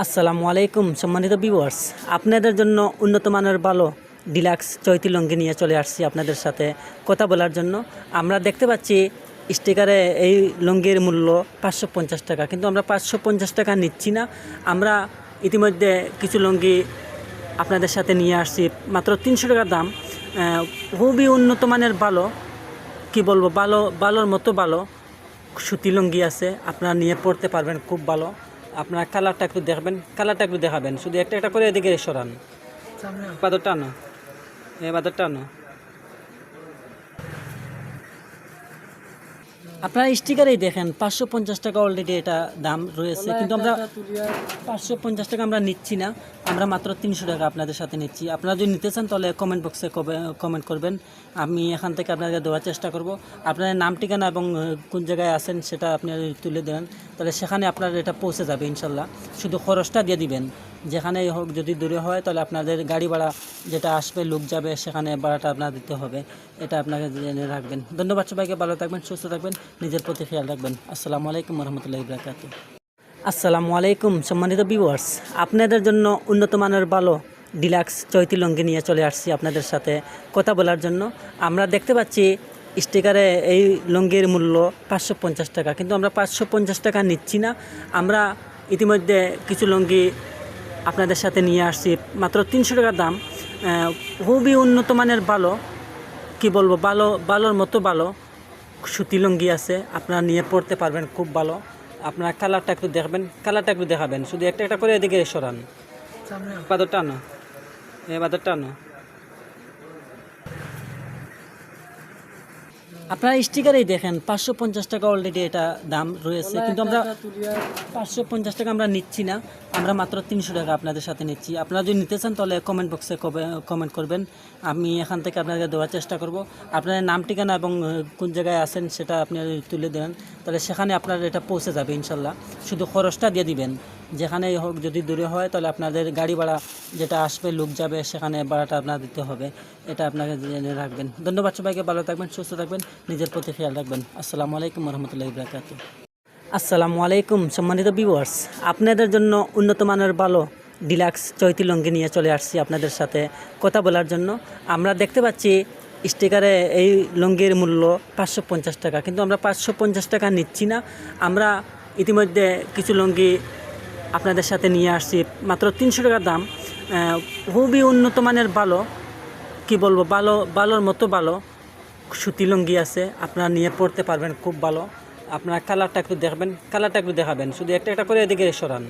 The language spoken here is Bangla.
আসসালামু আলাইকুম সম্মানিত ভিউয়ার্স, আপনাদের জন্য উন্নত মানের ভালো ডিলাক্স চৈতি লুঙ্গি নিয়ে চলে আসছি আপনাদের সাথে কথা বলার জন্য। আমরা দেখতে পাচ্ছি স্টিকারে এই লুঙ্গির মূল্য 550 টাকা, কিন্তু আমরা 550 টাকা নিচ্ছি না। আমরা ইতিমধ্যে কিছু লুঙ্গি আপনাদের সাথে নিয়ে আসছি মাত্র 300 টাকা দাম। খুবই উন্নত মানের ভালো, কি বলবো, ভালোর মতো ভালো সুতি লুঙ্গি আছে, আপনারা নিয়ে পড়তে পারবেন, খুব ভালো। আপনার কালারটা একটু দেখবেন, কালারটা একটু দেখাবেন, শুধু একটা একটা করে এদিকে সরান, বাদর টানো, বাদর টানো। আপনারা স্টিকারেই দেখেন 550 টাকা অলরেডি এটা দাম রয়েছে, কিন্তু আমরা 550 টাকা আমরা নিচ্ছি না, আমরা মাত্র 300 টাকা আপনাদের সাথে নিচ্ছি। আপনারা যদি নিতে চান তাহলে কমেন্ট বক্সে কমেন্ট করবেন, আমি এখান থেকে আপনাদের দেওয়ার চেষ্টা করব। আপনাদের নাম ঠিকানা এবং কোন জায়গায় আছেন সেটা আপনি তুলে দেবেন, তাহলে সেখানে আপনার এটা পৌঁছে যাবে ইনশাল্লাহ। শুধু খরচটা দিয়ে দিবেন, যেখানেই হোক, যদি দূরে হয় তাহলে আপনাদের গাড়ি ভাড়া যেটা আসবে, লোক যাবে, সেখানে ভাড়াটা আপনার দিতে হবে। এটা আপনাকে জেনে রাখবেন। ধন্যবাদ সবাইকে, ভালো থাকবেন, সুস্থ থাকবেন, নিজের প্রতি খেয়াল রাখবেন। আসসালামু আলাইকুম রহমতুল্লাহি বারাকাতুহু। আসসালামু আলাইকুম সম্মানিত ভিউয়ার্স, আপনাদের জন্য উন্নত মানের ভালো ডিলাক্স চৈতি লুঙ্গি নিয়ে চলে আসছি আপনাদের সাথে কথা বলার জন্য। আমরা দেখতে পাচ্ছি স্টিকারে এই লুঙ্গির মূল্য 550 টাকা, কিন্তু আমরা 550 টাকা নিচ্ছি না। আমরা ইতিমধ্যে কিছু লুঙ্গি আপনাদের সাথে নিয়ে আসছি মাত্র 300 টাকা দাম। খুবই উন্নত মানের ভালো, কি বলবো, ভালোর মতো ভালো সুতি লুঙ্গি আছে, আপনারা নিয়ে পড়তে পারবেন, খুব ভালো। আপনারা কালারটা একটু দেখবেন, কালারটা একটু দেখাবেন, শুধু একটা একটা করে এদিকে সরান, বাদর টানো, বাদর টানো। আপনারা স্টিকারেই দেখেন 550 টাকা অলরেডি এটা দাম রয়েছে, কিন্তু আমরা 550 টাকা আমরা নিচ্ছি না, আমরা মাত্র 300 টাকা আপনাদের সাথে নিচ্ছি। আপনারা যদি নিতে চান তাহলে কমেন্ট বক্সে কমেন্ট করবেন, আমি এখান থেকে আপনাদের দেওয়ার চেষ্টা করব। আপনাদের নাম ঠিকানা এবং কোন জায়গায় আছেন সেটা আপনি তুলে দেবেন, তাহলে সেখানে আপনার এটা পৌঁছে যাবে ইনশাল্লাহ। শুধু খরচটা দিয়ে দিবেন, যেখানেই হোক, যদি দূরে হয় তাহলে আপনাদের গাড়ি ভাড়া যেটা আসবে, লোক যাবে, সেখানে ভাড়াটা আপনার দিতে হবে। এটা আপনাকে জেনে রাখবেন। ধন্যবাদ সবাইকে, ভালো থাকবেন, সুস্থ থাকবেন, নিজের প্রতি খেয়াল রাখবেন। আসসালামু আলাইকুম রহমতুল্লাহি বারাকাতুহু। আসসালামু আলাইকুম সম্মানিত ভিউয়ার্স, আপনাদের জন্য উন্নত মানের ভালো ডিলাক্স চৈতি লুঙ্গি নিয়ে চলে আসছি আপনাদের সাথে কথা বলার জন্য। আমরা দেখতে পাচ্ছি স্টিকারে এই লুঙ্গির মূল্য 550 টাকা, কিন্তু আমরা 550 টাকা নিচ্ছি না। আমরা ইতিমধ্যে কিছু লুঙ্গি আপনাদের সাথে নিয়ে আসছি মাত্র 300 টাকা দাম। খুবই উন্নত মানের ভালো, কি বলবো, ভালোর মতো ভালো সুতি লুঙ্গি আছে, আপনারা নিয়ে পড়তে পারবেন, খুব ভালো। আপনারা কালারটা একটু দেখবেন, কালারটা একটু দেখাবেন, শুধু একটা একটা করে এদিকে সরান,